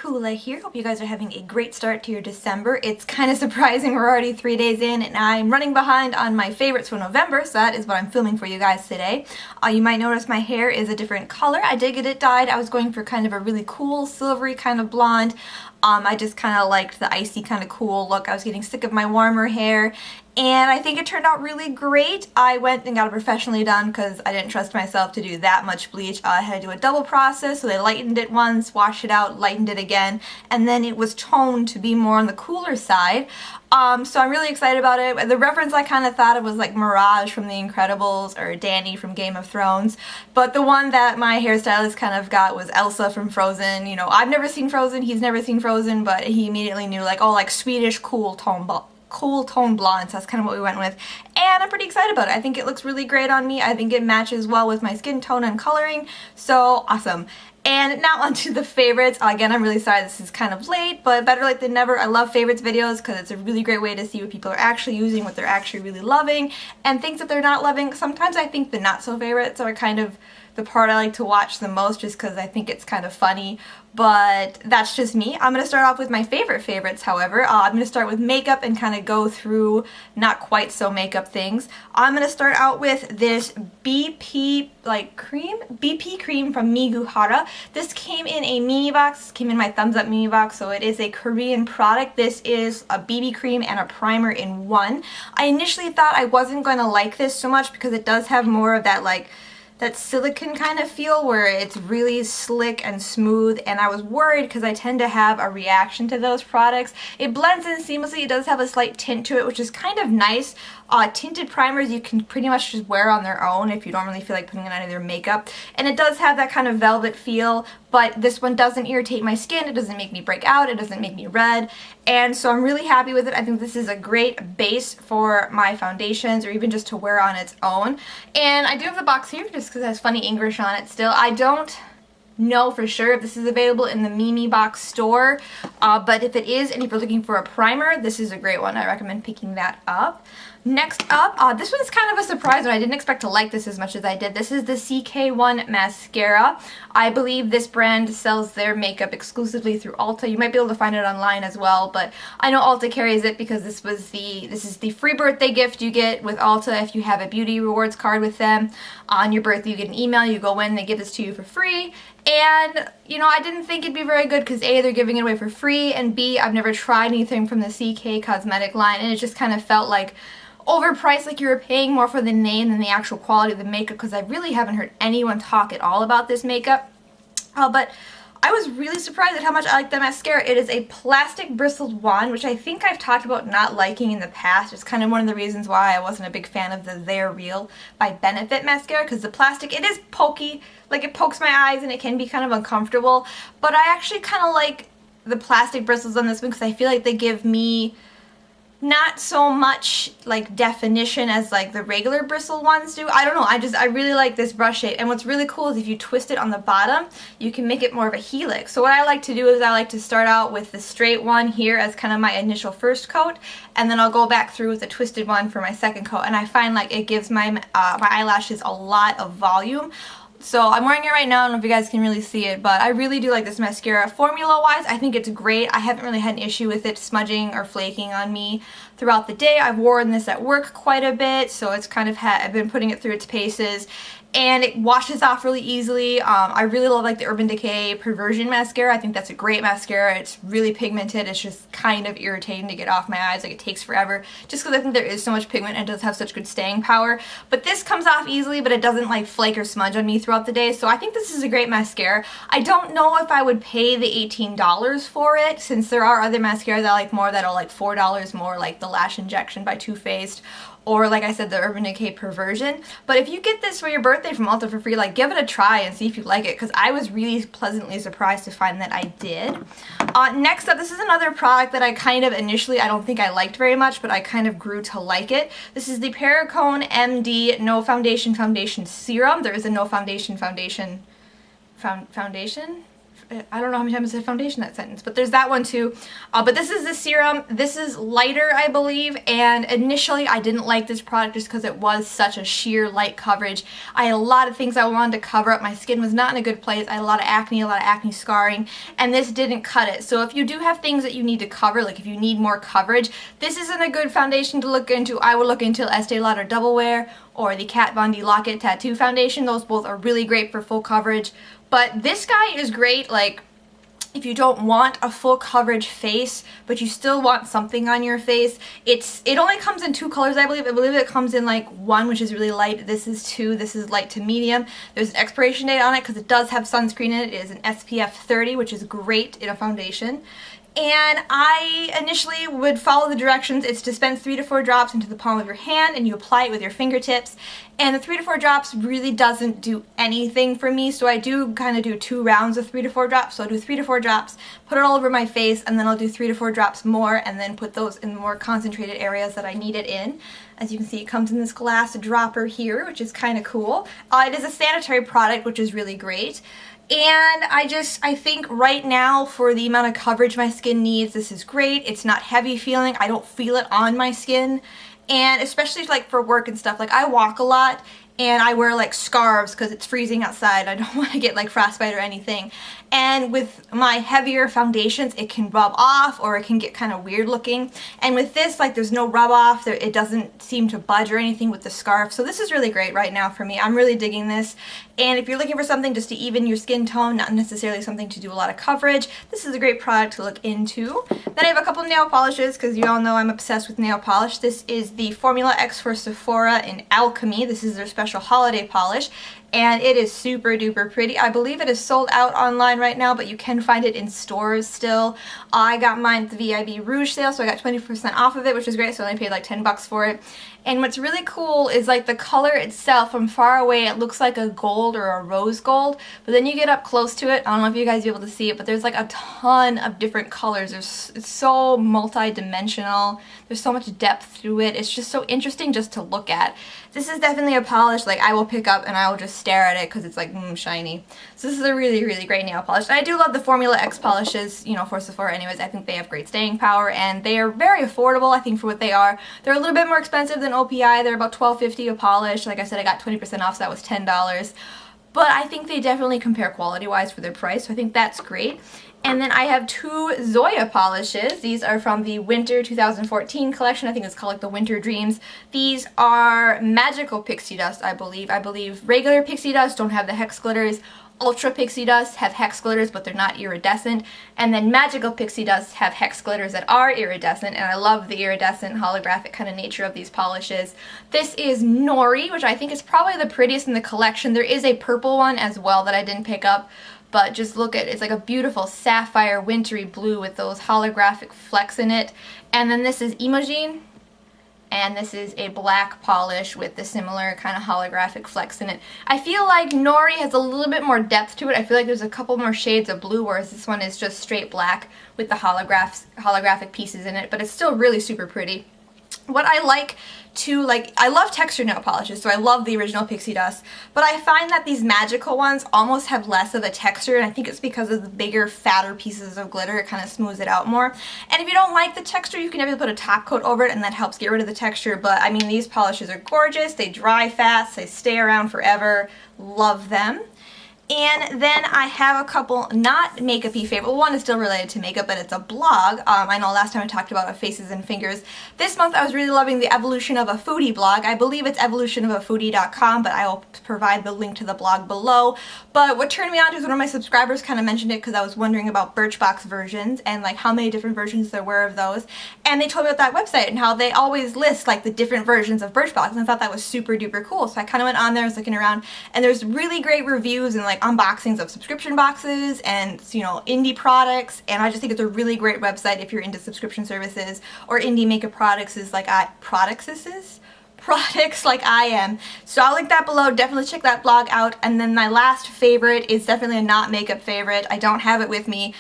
Hula here. Hope you guys are having a great start to your December. It's kind of surprising we're already 3 days in and I'm running behind on my favorites for November, so that is what I'm filming for you guys today. You might notice my hair is a different color. I did get it dyed. I was going for kind of a really cool silvery kind of blonde. I just kind of liked the icy kind of cool look. I was getting sick of my warmer hair and I think it turned out really great. I went and got it professionally done because I didn't trust myself to do that much bleach. I had to do a double process, so they lightened it once, washed it out, lightened it again, and then it was toned to be more on the cooler side. So I'm really excited about it. The reference I kind of thought it was like Mirage from The Incredibles or Dany from Game of Thrones, but the one that my hairstylist kind of got was Elsa from Frozen. You know, I've never seen Frozen, he's never seen Frozen, but he immediately knew like, oh, like Swedish cool tone blonde, so that's kind of what we went with, and I'm pretty excited about it. I think it looks really great on me. I think it matches well with my skin tone and coloring, so awesome. And now onto the favorites. Again, I'm really sorry this is kind of late, but better late than never. I love favorites videos because it's a really great way to see what people are actually using, what they're actually really loving, and things that they're not loving. Sometimes I think the not so favorites are kind of the part I like to watch the most just because I think it's kind of funny, but that's just me. I'm going to start off with my favorites, however. I'm going to start with makeup and kind of go through not quite so makeup things. I'm going to start out with this BP cream from Miguhara. This came in a mini box. This came in my thumbs up mini box, so it is a Korean product. This is a BB cream and a primer in one. I initially thought I wasn't going to like this so much because it does have more of that that silicone kind of feel where it's really slick and smooth, and I was worried because I tend to have a reaction to those products. It blends in seamlessly. It does have a slight tint to it, which is kind of nice. Tinted primers you can pretty much just wear on their own if you don't really feel like putting on any of their makeup, and it does have that kind of velvet feel, but this one doesn't irritate my skin. It doesn't make me break out. It doesn't make me red, and so I'm really happy with it. I think this is a great base for my foundations or even just to wear on its own. And I do have the box here just because it has funny English on it still. I don't know for sure if this is available in the Mimi box store, but if it is and if you're looking for a primer, this is a great one. I recommend picking that up. Next up, this one's kind of a surprise and I didn't expect to like this as much as I did. This is the One Mascara. I believe this brand sells their makeup exclusively through Ulta. You might be able to find it online as well, but I know Ulta carries it because this is the free birthday gift you get with Ulta if you have a beauty rewards card with them. On your birthday you get an email, you go in, they give this to you for free. And, you know, I didn't think it'd be very good because A, they're giving it away for free, and B, I've never tried anything from the CK cosmetic line, and it just kind of felt like overpriced, like you were paying more for the name than the actual quality of the makeup, because I really haven't heard anyone talk at all about this makeup. But I was really surprised at how much I like the mascara. It is a plastic bristled wand, which I think I've talked about not liking in the past. It's kind of one of the reasons why I wasn't a big fan of the They're Real by Benefit mascara, because the plastic, it is pokey, like it pokes my eyes and it can be kind of uncomfortable, but I actually kind of like the plastic bristles on this one because I feel like they give me not so much like definition as like the regular bristle ones do. I don't know, I really like this brush shape, and what's really cool is if you twist it on the bottom you can make it more of a helix. So what I like to do is I like to start out with the straight one here as kind of my initial first coat, and then I'll go back through with the twisted one for my second coat, and I find like it gives my eyelashes a lot of volume. So I'm wearing it right now. I don't know if you guys can really see it, but I really do like this mascara. Formula-wise, I think it's great. I haven't really had an issue with it smudging or flaking on me throughout the day. I've worn this at work quite a bit, so it's kind of I've been putting it through its paces, and it washes off really easily. I really love like the Urban Decay Perversion mascara. I think that's a great mascara. It's really pigmented. It's just kind of irritating to get off my eyes. Like it takes forever just because I think there is so much pigment and it does have such good staying power. But this comes off easily, but it doesn't like flake or smudge on me throughout the day. So I think this is a great mascara. I don't know if I would pay the $18 for it, since there are other mascaras I like more that are like $4 more, like the Lash Injection by Too Faced, or like I said, the Urban Decay Perversion. But if you get this for your birthday from Ulta for free, like give it a try and see if you like it, because I was really pleasantly surprised to find that I did. Next up, this is another product that I kind of initially, I don't think I liked very much, but I kind of grew to like it. This is the Perricone MD No Foundation Serum. There is a No Foundation I don't know how many times I said foundation in that sentence, but there's that one too. But this is the serum. This is lighter, I believe, and initially I didn't like this product just because it was such a sheer light coverage. I had a lot of things I wanted to cover up. My skin was not in a good place. I had a lot of acne scarring, and this didn't cut it. So if you do have things that you need to cover, like if you need more coverage, this isn't a good foundation to look into. I would look into Estee Lauder Double Wear or the Kat Von D Lock-It Tattoo Foundation. Those both are really great for full coverage. But this guy is great, like, if you don't want a full coverage face, but you still want something on your face. It only comes in 2 colors, I believe. I believe it comes in like 1, which is really light. This is 2. This is light to medium. There's an expiration date on it because it does have sunscreen in it. It is an SPF 30, which is great in a foundation. And I initially would follow the directions. It's dispense 3 to 4 drops into the palm of your hand, and you apply it with your fingertips. And the 3 to 4 drops really doesn't do anything for me, so I do kind of do 2 rounds of 3 to 4 drops. So I'll do 3 to 4 drops, put it all over my face, and then I'll do 3 to 4 drops more, and then put those in the more concentrated areas that I need it in. As you can see, it comes in this glass dropper here, which is kind of cool. It is a sanitary product, which is really great. And I think right now, for the amount of coverage my skin needs, this is great. It's not heavy feeling. I don't feel it on my skin. And especially like for work and stuff, like I walk a lot and I wear like scarves because it's freezing outside. I don't want to get like frostbite or anything. And with my heavier foundations, it can rub off or it can get kind of weird looking. And with this, like, there's no rub off. It doesn't seem to budge or anything with the scarf. So this is really great right now for me. I'm really digging this. And if you're looking for something just to even your skin tone, not necessarily something to do a lot of coverage, this is a great product to look into. Then I have a couple nail polishes because you all know I'm obsessed with nail polish. This is the Formula X for Sephora in Alchemy. This is their special holiday polish. And it is super duper pretty. I believe it is sold out online right now, but you can find it in stores still. I got mine at the VIB Rouge sale, so I got 20% off of it, which is great, so I only paid like 10 bucks for it. And what's really cool is like the color itself, from far away it looks like a gold or a rose gold, but then you get up close to it, I don't know if you guys will be able to see it, but there's like a ton of different colors. It's so multi-dimensional. There's so much depth to it. It's just so interesting just to look at. This is definitely a polish like I will pick up and I will just stare at it because it's like shiny. So this is a really, really great nail polish. And I do love the Formula X polishes, you know, for Sephora anyways. I think they have great staying power and they are very affordable, I think, for what they are. They're a little bit more expensive than OPI. They're about $12.50 a polish. Like I said, I got 20% off, so that was $10. But I think they definitely compare quality-wise for their price, so I think that's great. And then I have 2 Zoya polishes. These are from the Winter 2014 collection. I think it's called like the Winter Dreams. These are Magical Pixie Dust, I believe. I believe regular Pixie Dust don't have the hex glitters. Ultra Pixie Dust have hex glitters, but they're not iridescent. And then Magical Pixie Dust have hex glitters that are iridescent, and I love the iridescent holographic kind of nature of these polishes. This is Nori, which I think is probably the prettiest in the collection. There is a purple one as well that I didn't pick up, but just look at it. It's like a beautiful sapphire wintry blue with those holographic flecks in it. And then this is Imogen. And this is a black polish with the similar kind of holographic flecks in it. I feel like Nori has a little bit more depth to it. I feel like there's a couple more shades of blue, whereas this one is just straight black with the holographic pieces in it, but it's still really super pretty. What I like to, I love textured nail polishes, so I love the original Pixie Dust, but I find that these magical ones almost have less of a texture, and I think it's because of the bigger, fatter pieces of glitter. It kind of smooths it out more. And if you don't like the texture, you can definitely put a top coat over it, and that helps get rid of the texture, but I mean, these polishes are gorgeous. They dry fast, they stay around forever. Love them. And then I have a couple not makeup-y favorite. Well, one is still related to makeup, but it's a blog. I know last time I talked about Faces and Fingers. This month I was really loving the Evolution of a Foodie blog. I believe it's evolutionofafoodie.com, but I will provide the link to the blog below. But what turned me on to is one of my subscribers kind of mentioned it because I was wondering about Birchbox versions and like how many different versions there were of those. And they told me about that website and how they always list like the different versions of Birchbox, and I thought that was super duper cool. So I kind of went on there, I was looking around, and there's really great reviews and like unboxings of subscription boxes and, you know, indie products, and I just think it's a really great website if you're into subscription services or indie makeup products like I am. So I'll link that below. Definitely check that blog out. And then my last favorite is definitely a not makeup favorite. I don't have it with me.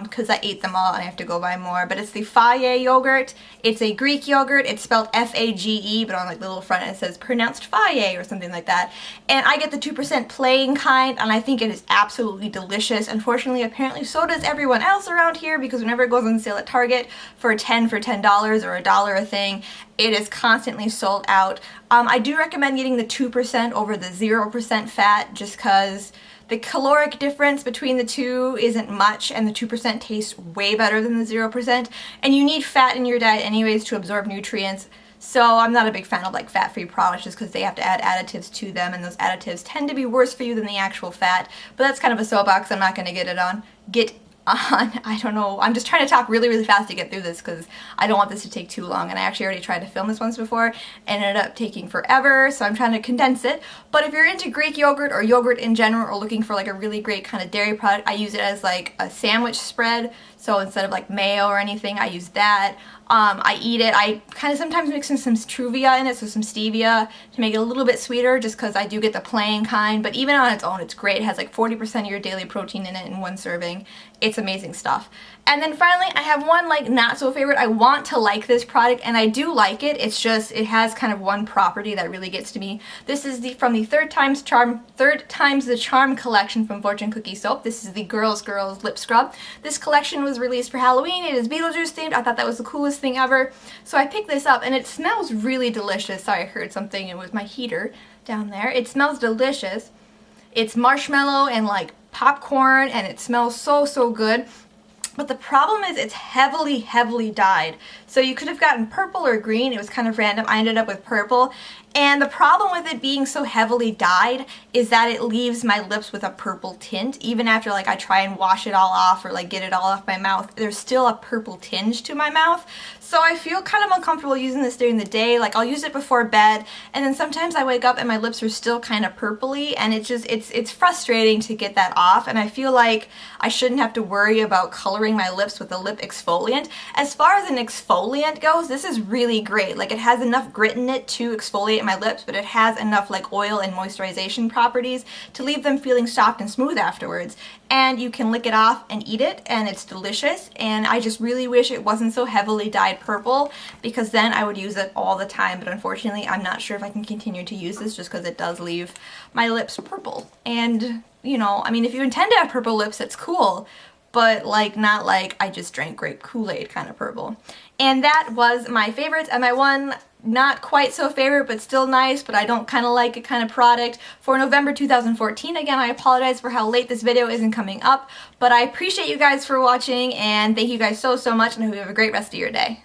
because I ate them all and I have to go buy more. But it's the Fage yogurt. It's a Greek yogurt. It's spelled F-A-G-E, but on like the little front it says pronounced Fage or something like that. And I get the 2% plain kind, and I think it is absolutely delicious. Unfortunately, apparently so does everyone else around here, because whenever it goes on sale at Target for $10 or $1 a thing, it is constantly sold out. I do recommend getting the 2% over the 0% fat, just because the caloric difference between the two isn't much, and the 2% tastes way better than the 0%. And you need fat in your diet anyways to absorb nutrients. So I'm not a big fan of like fat-free products, just because they have to add additives to them, and those additives tend to be worse for you than the actual fat. But that's kind of a soapbox I'm not going to get on. I don't know. I'm just trying to talk really, really fast to get through this, because I don't want this to take too long. And I actually already tried to film this once before and ended up taking forever, so I'm trying to condense it. But if you're into Greek yogurt or yogurt in general, or looking for like a really great kind of dairy product, I use it as like a sandwich spread. So instead of like mayo or anything, I use that. I eat it. I kind of sometimes mix in some stevia in it, so some stevia to make it a little bit sweeter, just because I do get the plain kind. But even on its own, it's great. It has like 40% of your daily protein in it in one serving. It's amazing stuff. And then finally, I have one like not so favorite. I want to like this product, and I do like it. It's just, it has kind of one property that really gets to me. This is from the Third Times the Charm collection from Fortune Cookie Soap. This is the Girls Lip Scrub. This collection was released for Halloween. It is Beetlejuice themed. I thought that was the coolest thing ever. So I picked this up, and it smells really delicious. Sorry, I heard something. It was my heater down there. It smells delicious. It's marshmallow and like popcorn, and it smells so, so good. But the problem is it's heavily, heavily dyed. So you could have gotten purple or green. It was kind of random. I ended up with purple. And the problem with it being so heavily dyed is that it leaves my lips with a purple tint. Even after like I try and wash it all off or like get it all off my mouth, there's still a purple tinge to my mouth. So I feel kind of uncomfortable using this during the day. Like I'll use it before bed, and then sometimes I wake up and my lips are still kind of purpley, and it's frustrating to get that off. And I feel like I shouldn't have to worry about coloring my lips with a lip exfoliant. As far as an exfoliant goes, this is really great. Like it has enough grit in it to exfoliate my lips, but it has enough like oil and moisturization properties to leave them feeling soft and smooth afterwards. And you can lick it off and eat it, and it's delicious. And I just really wish it wasn't so heavily dyed purple, because then I would use it all the time. But unfortunately, I'm not sure if I can continue to use this, just because it does leave my lips purple. And you know, I mean, if you intend to have purple lips, it's cool, but like not like I just drank grape Kool-Aid kind of purple. And that was my favorites, and my one not quite so favorite but still nice, but I don't kind of like it kind of product for November 2014. Again, I apologize for how late this video isn't coming up, but I appreciate you guys for watching, and thank you guys so, so much, and I hope you have a great rest of your day.